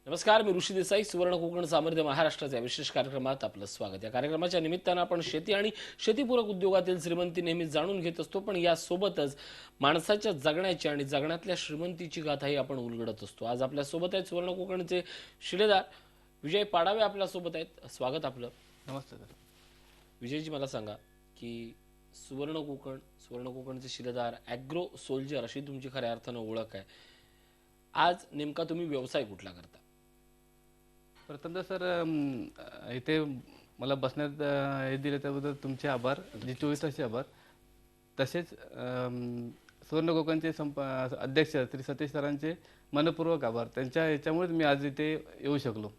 नमस्कार, मी ऋषी देसाई. सुवर्ण कोकण सामर्थ्य महाराष्ट्राच्या विशेष कार्यक्रमात आपलं स्वागत. या कार्यक्रमाच्या निमित्तानं आपण शेती आणि शेतीपूरक उद्योगातील श्रीमंती नेहमी जाणून घेत असतो, पण यासोबतच माणसाच्या जगण्याची आणि जगण्यातल्या श्रीमंतीची गाथाही आपण उलगडत असतो. आज आपल्यासोबत आहेत सुवर्ण कोकणचे शिलेदार विजय पाडावे आपल्यासोबत आहेत. स्वागत आपलं. नमस्ते सर. विजयजी, मला सांगा की सुवर्ण कोकणचे शिलेदार, ॲग्रो सोल्जर अशी तुमची खऱ्या अर्थानं ओळख आहे. आज नेमका तुम्ही व्यवसाय कुठला करता? प्रथमतः सर इथे मला बसण्यात हे दिले त्याबद्दल तुमचे आभार, जी 24 तासचे आभार. तसेच सुवर्ण कोकणचे अध्यक्ष श्री सतीश सरांचे मनपूर्वक आभार. त्यांच्या ह्याच्यामुळेच मी आज इथे येऊ शकलो.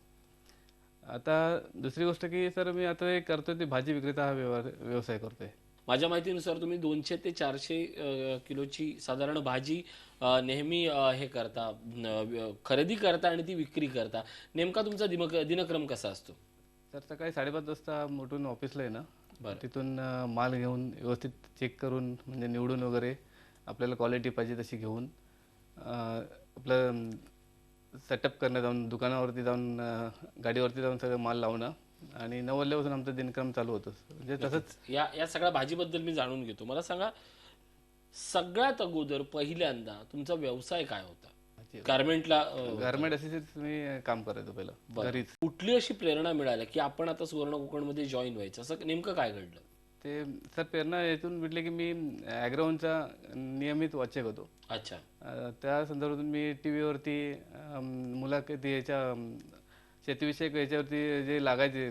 आता दुसरी गोष्ट की सर, मी आता हे करतोय ते भाजी विक्रेता हा व्यवसाय करतोय. माझ्या माहितीनुसार तुम्ही 200 ते 400 किलोची साधारण भाजी नेहमी हे करता, खरेदी करता आणि ती विक्री करता. नेमका तुमचा दिनक्रम कसा असतो? सर, सकाळी 5:30 वाजता उठून ऑफिसला आहे ना, बरं. तिथून माल घेऊन व्यवस्थित चेक करून, म्हणजे निवडून वगैरे आपल्याला क्वालिटी पाहिजे तशी घेऊन आपलं सेटअप करणं, जाऊन दुकानावरती जाऊन गाडीवरती जाऊन सगळं माल लावणं आणि 9 वाजल्यापासून आमचा दिनक्रम चालू होतो. म्हणजे तसंच या या सगळ्या भाजीबद्दल मी जाणून घेतो. मला सांगा, सगळ्यात अगोदर पहिल्यांदा तुमचा व्यवसाय काय होता? गारमेंटला गारमेंट असिस्टंट मी काम करायचो पहिलं घरीच. कुठली अशी प्रेरणा मिळाली की आपण आता सुवर्ण कोकणमध्ये जॉईन व्हायचं? असं नेमकं काय घडलं? ते सर, प्रेरणा येथून भेटले की मी ॲग्रोवनचा नियमित वाचक होतो. अच्छा. त्या संदर्भातून मी टी व्हीवरती मुलाखती याच्या शेतीविषयक याच्यावरती जे लागायचे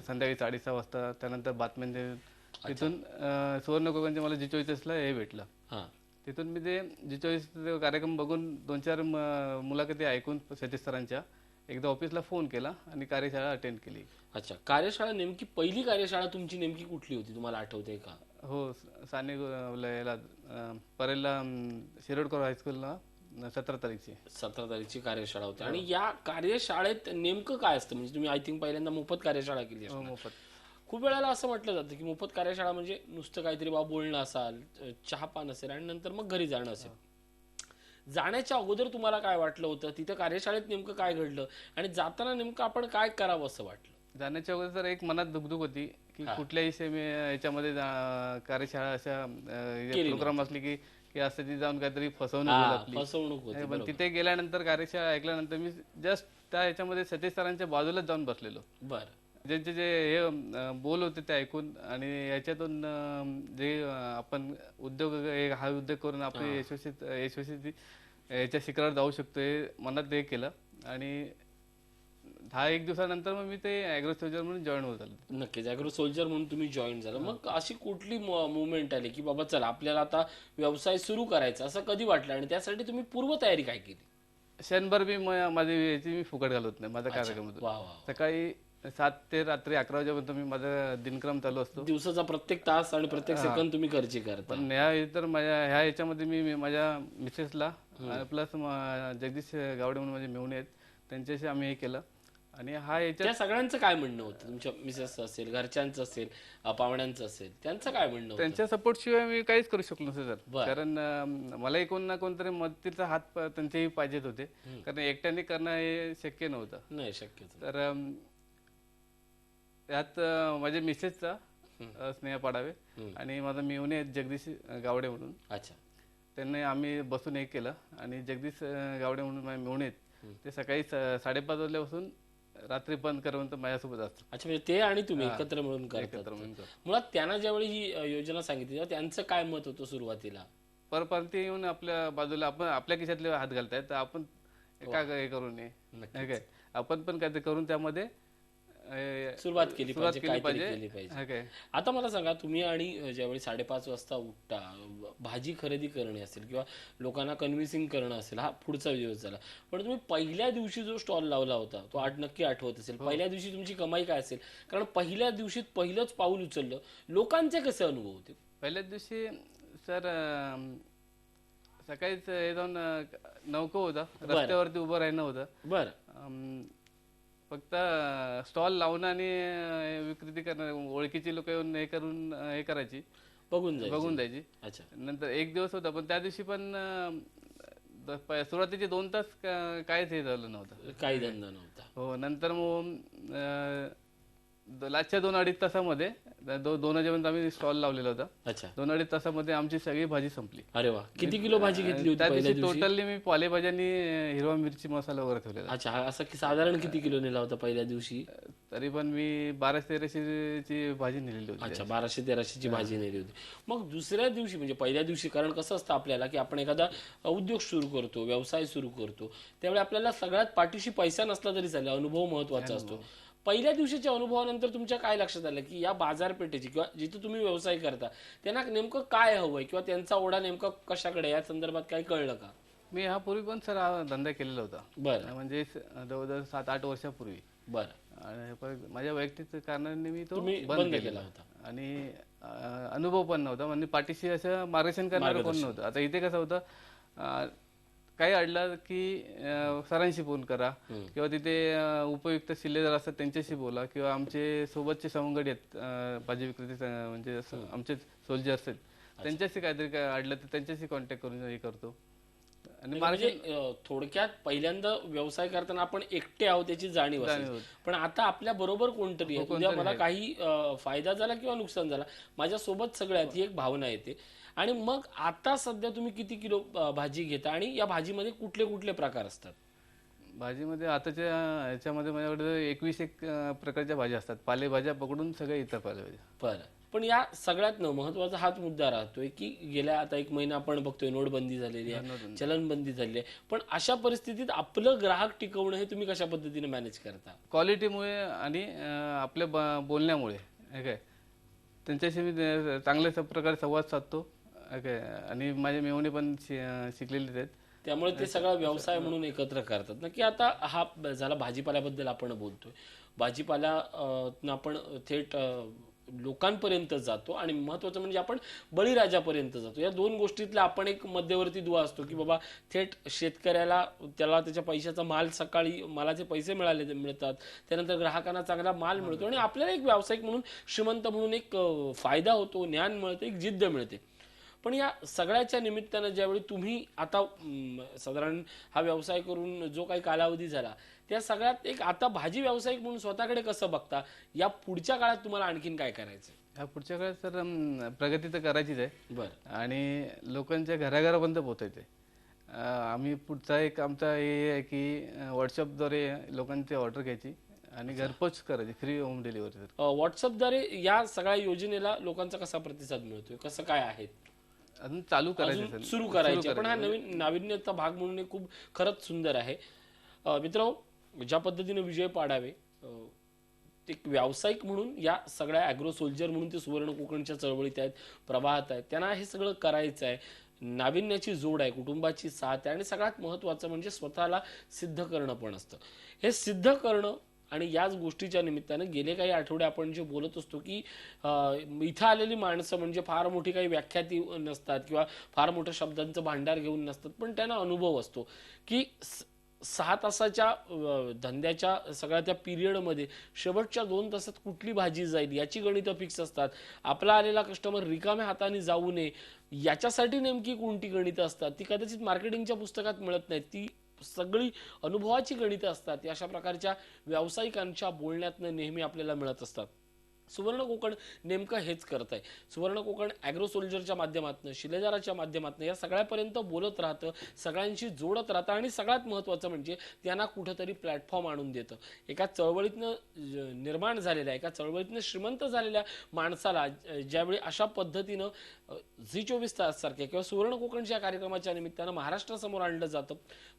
संध्याकाळी 6:30 वाजता, त्यानंतर बातम्यांचे, तिथून सुवर्ण कोकणचे मला जी24ला हे भेटलं. हां. तिथून मी ते जी24 कार्यक्रम बघून 2-4 मुलाखती ऐकून सतीश सरांच्या एकदा ऑफिसला फोन केला आणि कार्यशाळा अटेंड केली. अच्छा. कार्यशाळा नेमकी पहिली कार्यशाळा तुमची नेमकी कुठली होती, तुम्हाला आठवते का? हो, साने याला परेलला शिरोडकर हायस्कूलला 17 तारीखची 17 तारीखची कार्यशाळा होती. आणि या कार्यशाळेत नेमकं काय असतं? म्हणजे तुम्ही आय थिंक पहिल्यांदा मोफत कार्यशाळा केली असणार. मोफत. खूप वेळेला असं म्हटलं जातं की मोफत कार्यशाळा म्हणजे नुसतं काहीतरी बोलणं असाल, चहापान असेल आणि नंतर मग घरी जाणं असेल. जाण्याच्या अगोदर तुम्हाला काय वाटलं होतं? तिथं कार्यशाळेत नेमकं काय घडलं आणि जाताना नेमकं आपण काय करावं असं वाटलं? जाण्याच्या अगोदर तर एक मनात दुखदुख होती की कुठल्याही याच्यामध्ये कार्यशाळा अशा प्रोग्राम असली की की असं ती जाऊन काहीतरी फसवणूक होती. पण तिथे गेल्यानंतर कार्यशाळा ऐकल्यानंतर मी जस्ट त्या याच्यामध्ये सतीश सरांच्या बाजूलाच जाऊन बसलेलो. बरं. ज्यांचे जे हे बोल होते ते ऐकून आणि याच्यातून जे आपण उद्योग हा उद्योग करून आपली यशस्वी याच्या शिखरावर जाऊ शकतो हे मनात हे केलं. आणि 10-1 दिवसानंतर मग मी ते ॲग्रो सोल्जर म्हणून जॉईन होत झालो. नक्कीच, ॲग्रो सोल्जर म्हणून तुम्ही जॉईन झाला. मग अशी कुठली मुवमेंट आली की बाबा चला आपल्याला आता व्यवसाय सुरू करायचा, असं कधी वाटलं आणि त्यासाठी तुम्ही पूर्वतयारी काय केली? क्षणभर मी माझी याची मी फुकट घालवत नाही माझ्या कार्यक्रमातून. वा वा. सकाळी 7 ते रात्री 11 वाजेपर्यंत मी माझा दिनक्रम चालू असतो. दिवसाचा प्रत्येक तास आणि प्रत्येक सेकंद तुम्ही खर्ची करता. पण तर माझ्या ह्या याच्यामध्ये मी माझ्या मिसेसला प्लस जगदीश गावडे म्हणून माझे मेहुणे आहेत, त्यांच्याशी आम्ही हे केलं. आणि हा याच्यात त्या सगळ्यांचं काय म्हणणं होतं? तुमच्या मिसेस असेल, घरच्यांचं असेल, पाहुण्यांचं असेल, त्यांचं काय म्हणणं होतं? त्यांच्या सपोर्ट शिवाय मी काहीच करू शकलो नसतो सर. बरं. कारण मलाही कोण ना कोणतरी मदतीचा हात त्यांचेही पाहिजेत होते. कारण एकट्याने करणं हे शक्य नव्हतं. नाही शक्य. तर त्यात माझ्या मिसेसचा स्नेहा पाडावे आणि माझा मेहुणे आहेत जगदीश गावडे म्हणून. अच्छा. त्यांनी आम्ही बसून हे केलं आणि जगदीश गावडे म्हणून माझे मेहुणे आहेत, ते सकाळी 5:30 वाजल्यापासून रात्री बंद करून माझ्यासोबत असतं. अच्छा, म्हणजे ते आणि तुम्ही एकत्र मिळून करतात. मुळात त्यांना ज्यावेळी ही योजना सांगितली तेव्हा त्यांचं काय मत होतं सुरुवातीला? परप्रांती येऊन आपल्या बाजूला आपण आपल्या खिशातले हात घालतायत तर आपण काय हे करू नये, काय आपण पण काहीतरी करून त्यामध्ये सुरुवात केली पाहिजे. आता मला सांगा, तुम्ही आणि ज्यावेळी 5:30 वाजता उठता, भाजी खरेदी करणे असेल किंवा लोकांना कन्व्हिन्सिंग करणं असेल, हा पुढचा दिवस झाला. पण तुम्ही पहिल्या दिवशी जो स्टॉल लावला होता तो नक्की आठवत असेल. पहिल्या दिवशी तुमची कमाई काय असेल? कारण पहिल्या दिवशी पहिलंच पाऊल उचललं, लोकांचे कसे अनुभव होते? पहिल्याच दिवशी सर सकाळीच हे जाऊन नौका होता, रस्त्यावरती उभं राहणं होतं. बरं. फक्त स्टॉल लावणं आणि विक्री करणं, ओळखीची लोक येऊन हे करून हे करायची, बघून जायची. अच्छा. नंतर एक दिवस होता, पण त्या दिवशी पण सुरुवातीचे 2 तास काहीच हे झालं नव्हतं, काही धंदा नव्हता. हो. नंतर मग लास्टच्या 2-2.5 तासामध्ये 2 वाजेपर्यंत आम्ही स्टॉल लावलेला होता. अच्छा. 2-2.5 तासामध्ये आमची सगळी भाजी संपली. अरे वा, किती किलो भाजी घेतली होती त्या पहिल्या दिवशी दिवशी? टोटली मी पालेभाज्यांनी हिरवा मिरची मसाला वगैरे ठेवलेला. अच्छा, असं की साधारण किती किलो नेला होता पहिल्या दिवशी? तरी पण मी 1200-1300 ची भाजी नेलेली होती. अच्छा, 1200-1300 ची भाजी नेली होती. मग दुसऱ्या दिवशी म्हणजे पहिल्या दिवशी, कारण कसं असतं आपल्याला की आपण एखादा उद्योग सुरू करतो, व्यवसाय सुरू करतो, त्यावेळी आपल्याला सगळ्यात पाठीशी पैसा नसला तरी चालेल, अनुभव महत्वाचा असतो. पहिल्या दिवशीच्या अनुभवानंतर तुमच्या काय लक्षात आलं की या बाजारपेठेची किंवा जिथे तुम्ही व्यवसाय करता त्यांना नेमकं काय हवंय किंवा त्यांचा ओढा नेमका कशाकडे, या संदर्भात काही कळलं का? मी ह्यापूर्वी पण सर हा धंदा केलेला होता. बरं म्हणजे जवळजवळ 7-8 वर्षापूर्वी. बरं. आणि पण माझ्या वैयक्तिक कारणाने मी तो तुम्ही बंद केलेला होता. आणि अनुभव पण नव्हता, म्हणजे पाठीशी असं मार्गदर्शन करणारं कोण नव्हतं. आता इथे कसं होतं, काही अडलं की सरांशी फोन करा किंवा तिथे उपयुक्त शिलेदार असतात त्यांच्याशी बोला किंवा आमचे सोबतचे सवंगडी आहेत भाजी विक्रेते, म्हणजे असं आमचे सोल्जर्स आहेत, त्यांच्याशी काहीतरी काय अडलं तर त्यांच्याशी कॉन्टॅक्ट करून हे करतो. आणि म्हणजे थोडक्यात पहिल्यांदा व्यवसाय करताना आपण एकटे आहोत त्याची जाणीव असते, पण आता आपल्या बरोबर कोणतरी आहे, उद्या मला काही फायदा झाला किंवा नुकसान झाला, माझ्या सोबत सगळे आहेत, ही एक भावना येते. आणि मग आता सध्या तुम्ही किती किलो भाजी घेता आणि या भाजीमध्ये कुठले कुठले प्रकार असतात? भाजीमध्ये आताच्या ह्याच्यामध्ये माझ्याकडे 21 प्रकारच्या भाज्या असतात, पालेभाज्या पकडून सगळ्या इतर पालेभाज्या. बरं. पण या सगळ्यात महत्वाचा हाच मुद्दा राहतोय की गेल्या आता 1 महिना आपण बघतोय नोटबंदी झालेली आहे, चलनबंदी झालेली आहे, पण अशा परिस्थितीत आपलं ग्राहक टिकवणं हे तुम्ही कशा पद्धतीने मॅनेज करता? क्वालिटीमुळे आणि आपल्या बोलण्यामुळे, काय त्यांच्याशी मी चांगल्या प्रकारे संवाद साधतो, काय, आणि माझे मेहुणे पण शिकलेले आहेत, त्यामुळे ते सगळा व्यवसाय म्हणून एकत्र करतात ना. की आता हा झाला भाजीपाल्याबद्दल आपण बोलतोय, भाजीपाला आपण थेट लोकांपर्यंत जातो आणि महत्वाचं म्हणजे आपण बळीराजापर्यंत जातो. या 2 गोष्टीतला आपण एक मध्यवर्ती दुवा असतो की बाबा थेट शेतकऱ्याला त्याला त्याच्या पैशाचा माल, सकाळी मालाचे पैसे मिळतात, त्यानंतर ग्राहकांना चांगला माल मिळतो आणि आपल्याला एक व्यावसायिक म्हणून, श्रीमंत म्हणून एक फायदा होतो, ज्ञान मिळतं, एक जिद्द मिळते. पण या सगळ्याच्या निमित्तानं ज्यावेळी तुम्ही आता साधारण हा व्यवसाय करून जो काही कालावधी झाला, त्या सगळ्यात एक आता भाजी व्यावसायिक म्हणून स्वतःकडे कसं बघता? या पुढच्या काळात तुम्हाला आणखीन काय करायचं? ह्या पुढच्या काळात सर प्रगती तर करायचीच आहे. बरं. आणि लोकांच्या घराघरापर्यंत पोहोचायचे. आम्ही पुढचा एक आमचा हे आहे की व्हॉट्सअपद्वारे लोकांची ऑर्डर घ्यायची आणि घरपोच करायची, फ्री होम डिलिव्हरी. व्हॉट्सअपद्वारे या सगळ्या योजनेला लोकांचा कसा प्रतिसाद मिळतोय, कसं काय आहे? अजून चालू करायचं, सुरू करायचे, पण हा नवीन नाविन्याचा भाग म्हणून एक खूप खरंच सुंदर आहे. मित्रांनो, ज्या पद्धतीने विजय पाडावे एक व्यावसायिक म्हणून, या सगळ्या ॲग्रो सोल्जर म्हणून ते सुवर्ण कोकणच्या चळवळीत आहेत, प्रवाहात आहेत, त्यांना हे सगळं करायचं आहे. नाविन्याची जोड आहे, कुटुंबाची साथ आहे आणि सगळ्यात महत्त्वाचं म्हणजे स्वतःला सिद्ध करणं पण असतं. हे सिद्ध करणं आणि याच गोष्टीच्या निमित्तानं गेले काही आठवडे आपण जे बोलत असतो की इथं आलेली माणसं म्हणजे फार मोठी काही व्याख्याती नसतात किंवा फार मोठ्या शब्दांचं भांडार घेऊन नसतात, पण त्यांना अनुभव असतो की 6 तासाच्या धंद्याच्या सगळ्या त्या पिरियडमध्ये शेवटच्या 2 तासात कुठली भाजी जाईल याची गणितं फिक्स असतात. आपला आलेला कस्टमर रिकाम्या हाताने जाऊ नये याच्यासाठी नेमकी कोणती गणितं असतात ती कदाचित मार्केटिंगच्या पुस्तकात मिळत नाहीत, ती सगळी अनुभवाची गणितं असतात. अशा प्रकारच्या व्यावसायिकांच्या बोलण्यातनं नेहमी आपल्याला मिळत असतात. सुवर्ण कोकण नेमकं हेच करत आहे. सुवर्ण कोकण ॲग्रो सोल्जरच्या माध्यमातून, शिलेदाराच्या माध्यमातून या सगळ्यापर्यंत बोलत राहतं, सगळ्यांशी जोडत राहतं आणि सगळ्यात महत्त्वाचं म्हणजे त्यांना कुठंतरी प्लॅटफॉर्म आणून देतं. एका चळवळीतनं निर्माण झालेल्या, एका चळवळीतनं श्रीमंत झालेल्या माणसाला ज्यावेळी अशा पद्धतीनं झी 24 तास सारख्या किंवा सुवर्ण कोकणच्या कार्यक्रमाच्या निमित्तानं महाराष्ट्रासमोर आणलं जातं.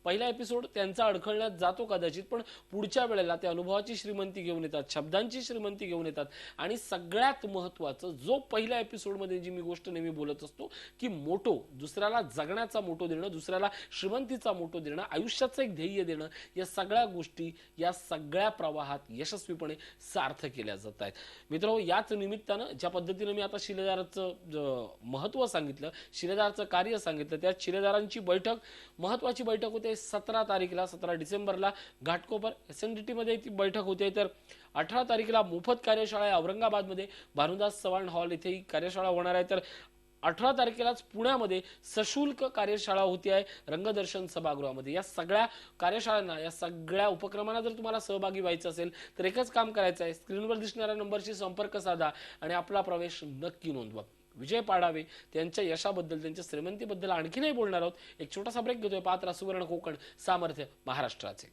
पहिला एपिसोड त्यांचा अडखळण्यात जातो कदाचित, पण पुढच्या वेळेला ते अनुभवाची श्रीमंती घेऊन येतात, शब्दांची श्रीमंती घेऊन येतात आणि सगळ्यात महत्त्वाचं जो पहिल्या एपिसोडमध्ये जी मी गोष्ट नेहमी बोलत असतो की मोटो, दुसऱ्याला जगण्याचा मोटो देणं, दुसऱ्याला श्रीमंतीचा मोटो देणं, आयुष्याचं एक ध्येय देणं, या सगळ्या गोष्टी या सगळ्या प्रवाहात यशस्वीपणे सार्थ केल्या जात आहेत. मित्रांनो, याच निमित्तानं ज्या पद्धतीनं मी आता शिलेदाराचं महत्त्व सांगितलं, शिलेदाराचं कार्य सांगितलं, त्या शिलेदारांची बैठक, महत्त्वाची बैठक होते 17 तारीखला, 17 डिसेंबरला घाटकोपर SNDT मध्ये ती बैठक होते. तर 18 तारीखला मोफत कार्यशाळा आहे औरंगाबादमध्ये भानुदास चव्हाण हॉल इथे ही कार्यशाळा होणार आहे. तर 18 तारखेलाच पुण्यामध्ये सशुल्क कार्यशाळा होती आहे रंगदर्शन सभागृहामध्ये. या सगळ्या कार्यशाळांना, या सगळ्या उपक्रमांना जर तुम्हाला सहभागी व्हायचं असेल तर एकच काम करायचं आहे, स्क्रीनवर दिसणाऱ्या नंबरशी संपर्क साधा आणि आपला प्रवेश नक्की नोंदवा. विजय पाडावे त्यांच्या यशाबद्दल, त्यांच्या श्रीमंतीबद्दल आणखीनही बोलणार आहोत. एक छोटासा ब्रेक घेतोय. पात्र सुवर्ण कोकण, सामर्थ्य महाराष्ट्राचे.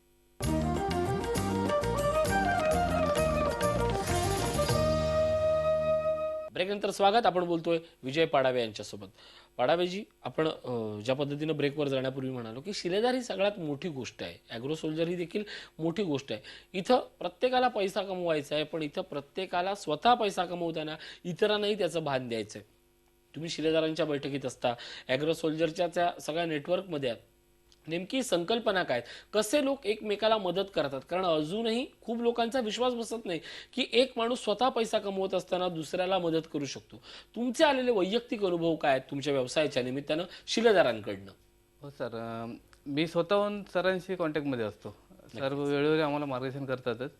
ब्रेक नंतर स्वागत. आपण बोलतोय विजय पाडावे यांच्यासोबत. पाडावेजी, आपण ज्या पद्धतीनं ब्रेकवर जाण्यापूर्वी म्हणालो की शिलेदार ही सगळ्यात मोठी गोष्ट आहे, ॲग्रो सोल्जर ही देखील मोठी गोष्ट आहे. इथं प्रत्येकाला पैसा कमवायचा आहे, पण इथं प्रत्येकाला स्वतः पैसा कमवताना इतरांनाही त्याचं भान द्यायचं आहे. तुम्ही शिलेदारांच्या बैठकीत असता, ॲग्रो सोल्जरच्या त्या सगळ्या नेटवर्कमध्ये आहात. नेमकी संकल्पना काय, कसे लोक एकमेकाला मदत करतात? कारण अजूनही खूप लोकांचा विश्वास बसत नाही की एक माणूस स्वतः पैसा कमवत असताना दुसऱ्याला मदत करू शकतो. तुमचे आलेले वैयक्तिक अनुभव काय आहेत तुमच्या व्यवसायाच्या निमित्तानं शिलेदारांकडनं? हो सर, मी स्वतःहून सरांशी कॉन्टॅक्टमध्ये असतो. सर वेळोवेळी आम्हाला मार्गदर्शन करतातच.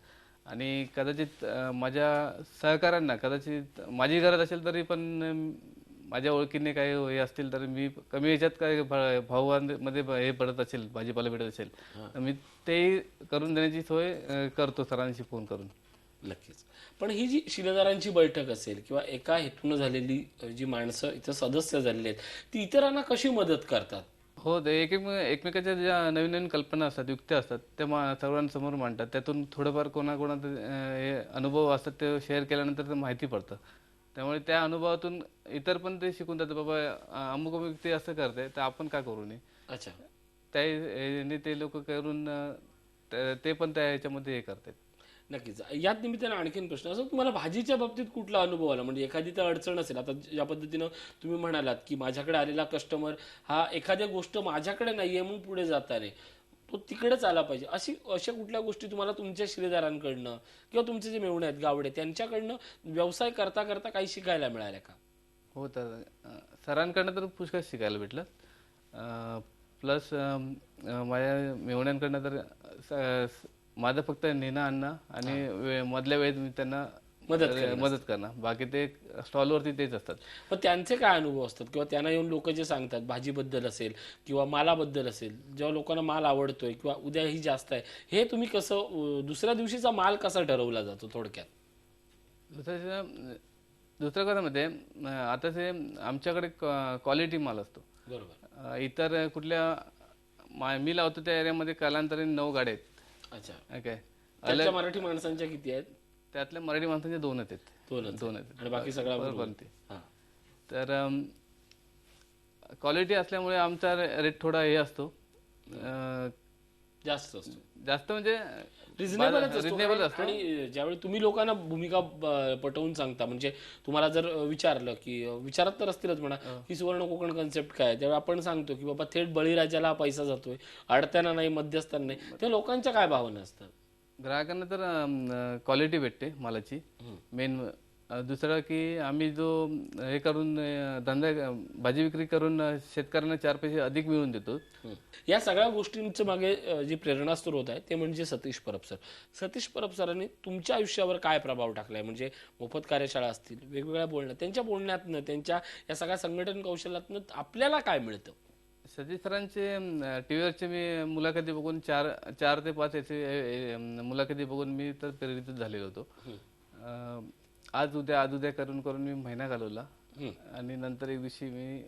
आणि कदाचित माझ्या सहकाऱ्यांना कदाचित माझी गरज असेल तरी पण माझ्या ओळखीने काही हे असतील तर मी कमी याच्यात काय भावांमध्ये हे पडत असेल, भाजीपाला भेटत असेल तर मी ते करून देण्याची सोय करतो सरांशी फोन करून. नक्कीच. पण ही जी शिलेदारांची बैठक असेल किंवा एका हेतून झालेली जी माणसं इथं सदस्य झालेली आहेत, ती इतरांना कशी मदत करतात? हो, ते एकमेकाच्या ज्या नवीन नवीन कल्पना असतात, युक्त्या असतात त्या सर्वांसमोर मांडतात. त्यातून थोडंफार कोणाकोणाचे हे अनुभव असतात ते शेअर केल्यानंतर ते माहिती पडतं. त्यामुळे त्या अनुभवातून इतर पण ते शिकून जातात, बाबा अमुक अमुक ते असं करते तर आपण का करू नये. अच्छा. त्या ह्याने ते लोक करून ते पण त्या ह्याच्यामध्ये हे करतात. नक्कीच. याच निमित्तानं आणखीन प्रश्न, असं तुम्हाला भाजीच्या बाबतीत कुठला अनुभव आला? म्हणजे एखादी तर अडचण असेल, आता ज्या पद्धतीनं तुम्ही म्हणालात की माझ्याकडे आलेला कस्टमर हा एखाद्या गोष्ट माझ्याकडे नाहीये म्हणून पुढे जाता नाही, तो तिकडेच आला पाहिजे, अशा कुठल्या गोष्टी तुम्हाला तुमच्या शिलेदारांकडनं किंवा तुमचे जे मेहुणे आहेत गावडे त्यांच्याकडनं व्यवसाय करता करता काही शिकायला मिळाल्या का? हो, तर सरांकडनं तर पुष्कळ शिकायला भेटलं. प्लस माझ्या मेहुण्यांकडनं तर माझं फक्त नेणं आणणं आणि मधल्या वेळेत मी त्यांना मदत करणं, बाकी ते स्टॉलवरती तेच असतात. पण त्यांचे काय अनुभव असतात किंवा त्यांना येऊन लोक जे सांगतात भाजीबद्दल असेल किंवा मालाबद्दल असेल, जेव्हा लोकांना माल आवडतोय किंवा उद्या ही जास्त आहे, हे तुम्ही कसं, दुसऱ्या दिवशीचा माल कसा ठरवला जातो थोडक्यात? दुसऱ्या कथामध्ये आता ते आमच्याकडे क्वालिटी माल असतो. बरोबर. इतर कुठल्या मी लावतो त्या एरियामध्ये कालांतराने 9 गाड्या आहेत. अच्छा. ओके. त्याच्या मराठी माणसांच्या किती आहेत? त्यातल्या मराठी माणसांचे 2 आहेत. 2 आहेत आणि बाकी सगळा बनते. तर क्वालिटी असल्यामुळे आमचा रेट थोडा हे असतो, जास्त असतो. जास्त म्हणजे रिजनेबल असतो. आणि ज्यावेळी तुम्ही लोकांना भूमिका पटवून सांगता, म्हणजे तुम्हाला जर विचारलं की विचारत तर असतीलच म्हणा की सुवर्ण कोकण कन्सेप्ट काय, त्यावेळी आपण सांगतो की बाबा थेट बळीराजाला पैसा जातोय, आडत्यांना नाही, मध्यस्थांना नाही, त्या लोकांच्या काय भावना असतात? ग्राहकांना तर क्वालिटी भेटते मालाची मेन. दुसरं की आम्ही जो हे करून धंदा भाजी विक्री करून शेतकऱ्यांना 4 पैसे अधिक मिळवून देतो. या सगळ्या गोष्टींचं मागे जी प्रेरणास्त्रोत आहे ते म्हणजे सतीश परब सर. सतीश परब सरांनी तुमच्या आयुष्यावर काय प्रभाव टाकलाय? म्हणजे मोफत कार्यशाळा असतील, वेगवेगळ्या बोलण्यात, त्यांच्या बोलण्यातनं, त्यांच्या या सगळ्या संघटन कौशल्यातनं आपल्याला काय मिळतं? सतीश सरांचे टीव्हीवरचे मी मुलाखती बघून 4 ते 5 याचे मुलाखती बघून मी तर प्रेरित झालेलो होतो. आज उद्या करून मी महिना घालवला आणि नंतर एक दिवशी मी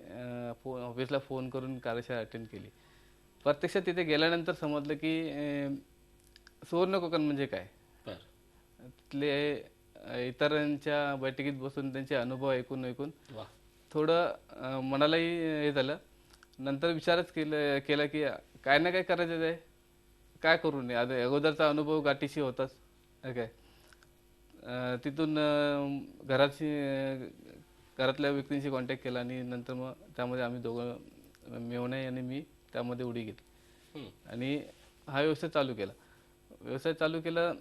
ऑफिसला फोन करून कार्यशाळा अटेंड केली. प्रत्यक्षात तिथे गेल्यानंतर समजलं की सुवर्ण कोकण म्हणजे काय. तिथले इतरांच्या बैठकीत बसून त्यांचे अनुभव ऐकून थोडं मनालाही हे झालं. नंतर विचारच केला की काय ना काय करायचं आहे, काय करू नये. अगोदरचा अनुभव गाठीशी होताच. काय तिथून घरातल्या व्यक्तींशी कॉन्टॅक्ट केला आणि नंतर मग त्यामध्ये आम्ही दोघं मेहुणे आणि मी त्यामध्ये उडी घेतली आणि हा व्यवसाय चालू केला.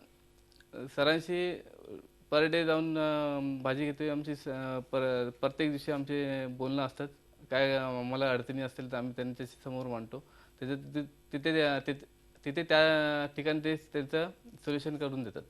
सरांशी पर डे जाऊन भाजी घेतोय. आमची प्रत्येक दिवशी आमचे बोलणं असतात. काय आम्हाला अडचणी असतील तर आम्ही त्यांच्या समोर मांडतो. तिथे त्या ठिकाणी ते त्यांचं सोल्युशन करून देतात.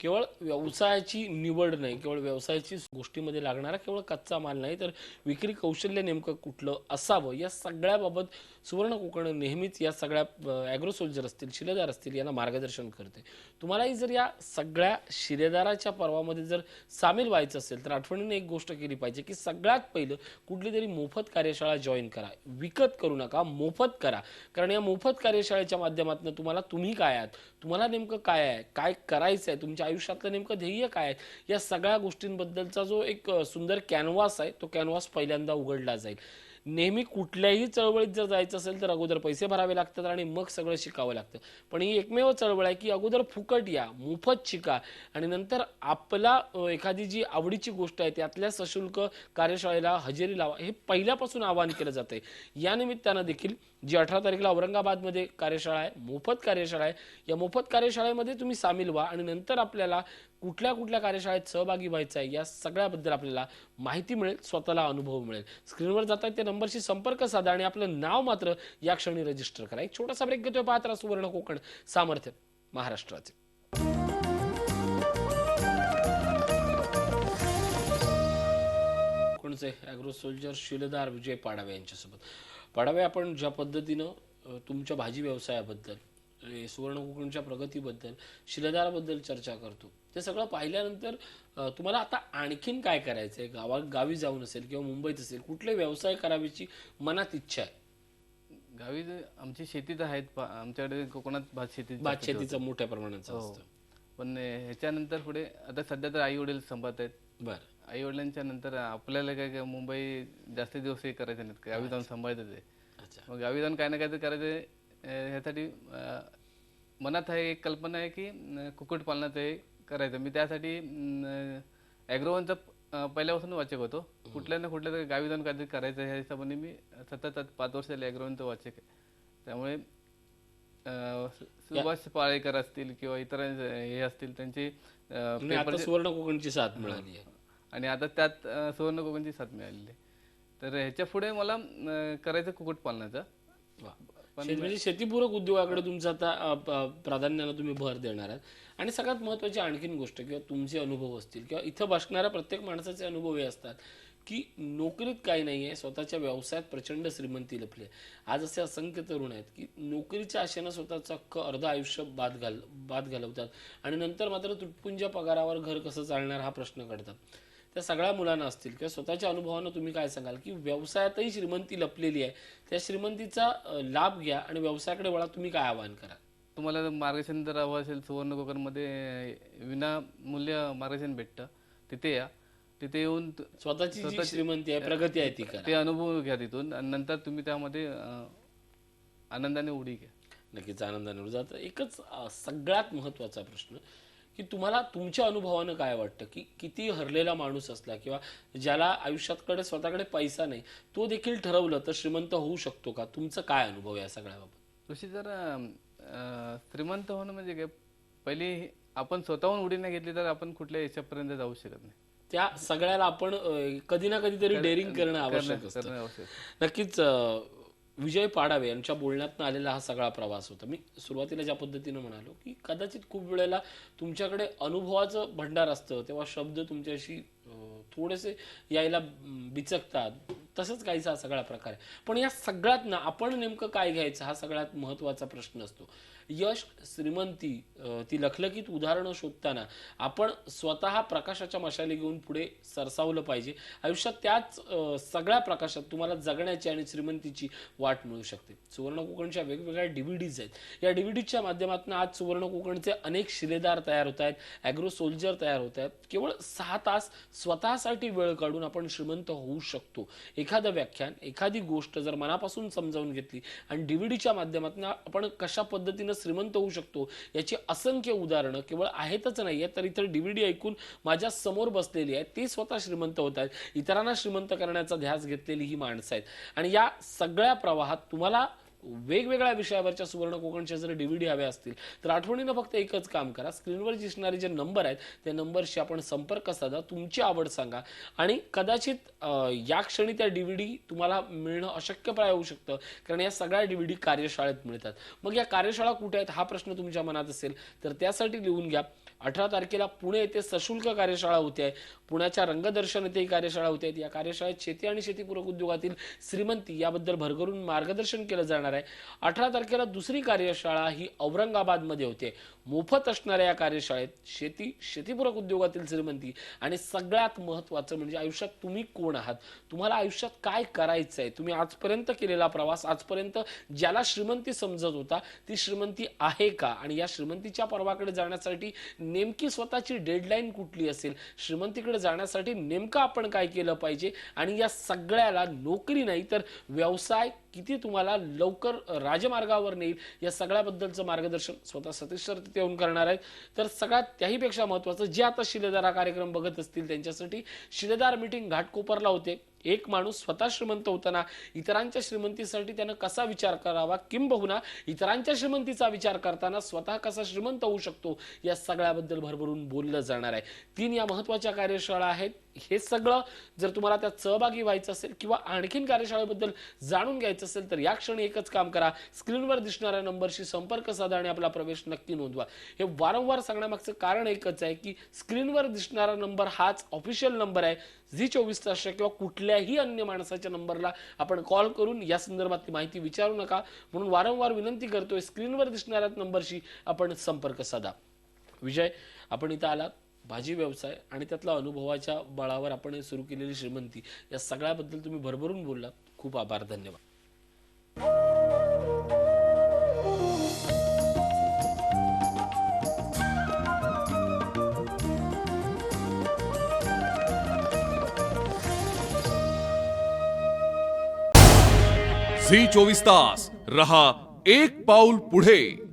केवळ व्यवसायाची निवड नाही, केवळ व्यवसायाची गोष्टीमध्ये लागणारा केवळ कच्चा माल नाही, तर विक्री कौशल्य नेमकं कुठलं असावं या सगळ्याबाबत सुवर्ण कोकण नेहमीच या सगळ्या ॲग्रो सोल्जर असतील, शिलेदार असतील यांना मार्गदर्शन करते. तुम्हालाही जर या सगळ्या शिलेदाराच्या पर्वामध्ये जर सामील व्हायचं असेल तर आठवणीने एक गोष्ट केली पाहिजे की सगळ्यात पहिलं कुठली तरी मोफत कार्यशाळा जॉईन करा. विकत करू नका, मोफत करा. कारण या मोफत कार्यशाळेच्या माध्यमातून तुम्हाला तुम्ही काय आहात, तुम्हाला नेमकं काय आहे, काय करायचं आहे, तुमच्या आयुष्यातलं नेमकं ध्येय काय आहे, या सगळ्या गोष्टींबद्दलचा जो एक सुंदर कॅनव्हास आहे तो कॅनव्हास पहिल्यांदा उघडला जाईल. नेहमी कुठल्याही चळवळीत जर जायचं असेल तर अगोदर पैसे भरावे लागतात आणि मग सगळं शिकावं लागतं. पण ही एकमेव चळवळ आहे की अगोदर फुकट या, मोफत शिका आणि नंतर आपला एखादी जी आवडीची गोष्ट आहे त्यातल्या सशुल्क कार्यशाळेला हजेरी लावा, हे पहिल्यापासून आवाहन केलं जातंय. या निमित्तानं देखील जी 18 तारखेला औरंगाबादमध्ये कार्यशाळा आहे, मोफत कार्यशाळा आहे, या मोफत कार्यशाळेमध्ये तुम्ही सामील व्हा आणि नंतर आपल्याला कुठल्या कुठल्या कार्यशाळेत सहभागी व्हायचं आहे या सगळ्याबद्दल आपल्याला माहिती मिळेल, स्वतःला अनुभव मिळेल. स्क्रीनवर जातात त्या नंबरशी संपर्क साधा आणि आपलं नाव मात्र या क्षणी रजिस्टर करा. एक छोटासा ब्रेक घेतोय, पाहत राहा सुवर्ण कोकण, सामर्थ्य महाराष्ट्राचे. कोणचे ॲग्रो सोल्जर शिलेदार विजय पाडावे यांच्यासोबत. पाडावे, आपण ज्या पद्धतीनं तुमच्या भाजी व्यवसायाबद्दल, सुवर्ण कोकणच्या प्रगतीबद्दल, शिलेदाराबद्दल चर्चा करतो ते सगळं पाहिल्यानंतर तुम्हाला आता आणखीन काय करायचं आहे, गावी जाऊन असेल किंवा मुंबईत असेल, कुठले व्यवसाय करावीची मनात इच्छा आहे? गावी आमची शेतीच आहेत, आमच्याकडे कोकणात भात शेतीचं मोठ्या प्रमाणाचं असतं. पण ह्याच्यानंतर पुढे आता सध्या तर आई वडील संभाळत आहेत. बरं. आई वडिलांच्या नंतर आपल्याला काय मुंबई जास्त दिवस हे करायचे नाहीत, गावी जाऊन सांभाळायचं आहे. मग गावी जाऊन काय ना काय तर करायचं. ह्यासाठी मनात आहे एक कल्पना आहे की कुक्कुटपालनाचं हे करायचं. मी त्यासाठी ॲग्रोवनचा पहिल्यापासून वाचक होतो. कुठल्या ना कुठल्या तरी गावी जाऊन काहीतरी करायचं ह्या हिशोबाने मी सतत 5 वर्ष झाले ॲग्रोवनचं वाचक आहे. त्यामुळे सुभाष पाळेकर असतील किंवा इतर हे असतील त्यांची सुवर्ण कोकणची साथ मिळाली आहे आणि आता त्यात सुवर्ण कोकणची साथ मिळालेली आहे. तर ह्याच्या पुढे मला करायचं कुक्कुटपालनाचं. म्हणजे शेतीपूरक उद्योगाकडे तुमचं आता प्राधान्यानं तुम्ही भर देणार आहात. आणि सगळ्यात महत्त्वाची आणखीन गोष्ट किंवा तुमचे अनुभव असतील किंवा इथं बसणाऱ्या प्रत्येक माणसाचे अनुभव हे असतात की नोकरीत काही नाही आहे, स्वतःच्या व्यवसायात प्रचंड श्रीमंती लपली आहे. आज असे असंख्य तरुण आहेत की नोकरीच्या आशेनं स्वतःचं अख्खं अर्ध आयुष्य बाद घालवतात आणि नंतर मात्र तुटपुंज्या पगारावर घर कसं चालणार हा प्रश्न काढतात. त्या सगळ्या मुलांना असतील किंवा स्वतःच्या अनुभवानं तुम्ही काय सांगाल की व्यवसायातही श्रीमंती लपलेली आहे, त्या श्रीमंतीचा लाभ घ्या आणि व्यवसायाकडे वळा, तुम्ही काय आवाहन करा? तुम्हाला मार्गदर्शन जर हवं असेल सुवर्ण कोकणमध्ये विनामूल्य मार्गदर्शन भेटतं. तिथे या, तिथे येऊन स्वतःची जी श्रीमंती आहे, प्रगती आहे ती करा, ते अनुभव घ्या तिथून आणि नंतर तुम्ही त्यामध्ये आनंदाने उडी घ्या. नक्कीच आनंदाने उडी जातं. एकच सगळ्यात महत्त्वाचा प्रश्न की तुम्हाला तुमच्या अनुभवानं काय वाटतं की किती हरलेला माणूस असला किंवा ज्याला आयुष्याकडे स्वतःकडे पैसा नाही तो देखील ठरवलं तर श्रीमंत होऊ शकतो का? तुमचं काय अनुभव या सगळ्याबाबत? ऋषी, जर श्रीमंत होणं म्हणजे काय, पहिली आपण स्वतःहून उडी नाही घेतली तर आपण कुठल्या याच्यापर्यंत जाऊ शकत नाही. त्या सगळ्याला आपण कधी ना कधीतरी डेअरिंग करणं आवश्यक असतं. नक्कीच विजय पाडावे यांच्या बोलण्यातनं आलेला हा सगळा प्रवास होता. मी सुरुवातीला ज्या पद्धतीनं म्हणालो की कदाचित खूप वेळेला तुमच्याकडे अनुभवाचं भंडार असतं तेव्हा शब्द तुमच्याशी थोडेसे यायला बिचकतात, तसंच काहीसा हा सगळा प्रकार आहे. पण या सगळ्यात ना आपण नेमकं काय घ्यायचं हा सगळ्यात महत्त्वाचा प्रश्न असतो. यश, श्रीमंती, ती लखलखीत उदाहरणं शोधताना आपण स्वतः प्रकाशाच्या मशाली घेऊन पुढे सरसावलं पाहिजे. आयुष्यात त्याच सगळ्या प्रकाशात तुम्हाला जगण्याची आणि श्रीमंतीची वाट मिळू शकते. सुवर्ण कोकणच्या वेगवेगळ्या DVDs आहेत. या DVDच्या माध्यमातून आज सुवर्ण कोकणचे अनेक शिलेदार तयार होत आहेत, ॲग्रो सोल्जर तयार होत आहेत. केवळ 6 तास स्वतःसाठी वेळ काढून आपण श्रीमंत होऊ शकतो. एखादं व्याख्यान, एखादी गोष्ट जर मनापासून समजावून घेतली आणि DVDच्या माध्यमातून आपण कशा पद्धतीनं श्रीमंत होऊ शकतो याची असंख्य उदाहरणं केवळ आहेतच नाहीये, तर इतर DVD ऐकून माझ्या समोर बसलेली आहेत, ते स्वतः श्रीमंत होत आहेत. इतरांना श्रीमंत करण्याचा ध्यास घेतलेली ही माणसं आहेत. आणि या सगळ्या प्रवाहात तुम्हाला वेगवेगळ्या विषयावरच्या सुवर्ण कोकणच्या जर DVD हव्या असतील तर आठवणीनं फक्त एकच काम करा, स्क्रीनवर दिसणारे जे नंबर आहेत त्या नंबरशी आपण संपर्क साधा, तुमची आवड सांगा आणि कदाचित या क्षणी त्या DVD तुम्हाला मिळणं अशक्यप्राय होऊ शकतं, कारण या सगळ्या DVD कार्यशाळेत मिळतात. मग या कार्यशाळा कुठे आहेत हा प्रश्न तुमच्या मनात असेल तर त्यासाठी लिहून घ्या. 18 तारखेला पुणे येथे सशुल्क कार्यशाळा होते आहे. पुण्याच्या रंगदर्शन येथे ही कार्यशाळा होते आहे. या कार्यशाळेत शेती आणि शेतीपूरक उद्योगातील श्रीमंती याबद्दल भरभरून मार्गदर्शन केलं जाणार आहे. 18 तारखेला दुसरी कार्यशाळा ही औरंगाबादमध्ये होते. मोफत असणाऱ्या या कार्यशाळेत शेती, शेतीपूरक उद्योगातील श्रीमंती आणि सगळ्यात महत्त्वाचं म्हणजे आयुष्यात तुम्ही कोण आहात, तुम्हाला आयुष्यात काय करायचं आहे, तुम्ही आजपर्यंत केलेला प्रवास, आजपर्यंत ज्याला श्रीमंती समजत होता ती श्रीमंती आहे का, आणि या श्रीमंतीच्या पर्वाकडे जाण्यासाठी नेमकी स्वतःची डेडलाईन कुठली असेल, श्रीमंतीकडे जाण्यासाठी नेमकं आपण काय केलं पाहिजे, आणि या सगळ्याला नोकरी नाही तर व्यवसाय किती तुम्हाला लवकर राजमार्गावर नेईल या सगळ्याबद्दलचं मार्गदर्शन स्वतः सतीश सर तिथे येऊन करणार आहेत. तर सगळ्यात त्याही पेक्षा महत्त्वाचं, जे आता शिलेदार हा कार्यक्रम बघत असतील त्यांच्यासाठी शिलेदार मीटिंग घाटकोपरला होते. एक माणूस स्वतः श्रीमंत होताना इतरांच्या श्रीमंतीसाठी त्यानं कसा विचार करावा, किंबहुना इतरांच्या श्रीमंतीचा विचार करताना स्वतः कसा श्रीमंत होऊ शकतो, या सगळ्याबद्दल भरभरून बोललं जाणार आहे. 3 या महत्त्वाच्या कार्यशाळा आहेत. हे सगळं जर तुम्हाला त्यात सहभागी व्हायचं असेल किंवा आणखीन कार्यशाळेबद्दल जाणून घ्यायचं असेल तर या क्षणी एकच काम करा, स्क्रीनवर दिसणाऱ्या नंबरशी संपर्क साधा आणि आपला प्रवेश नक्की नोंदवा. हे वारंवार सांगण्यामागचं कारण एकच आहे की स्क्रीनवर दिसणारा नंबर हाच ऑफिशियल नंबर आहे. झी 24 किंवा कुठल्याही अन्य माणसाच्या नंबरला आपण कॉल करून या संदर्भातली माहिती विचारू नका, म्हणून वारंवार विनंती करतोय, स्क्रीनवर दिसणाऱ्या नंबरशी आपण संपर्क साधा. विजय, आपण इथं आलात, भाजी व्यवसाय आणि त्यातला अनुभवाच्या बळावर आपण सुरू केलेली श्रीमंती या सगळ्याबद्दल तुम्ही भरभरून बोललात. खूप आभार, धन्यवाद. झी 24 तास रहा एक पाऊल पुढे.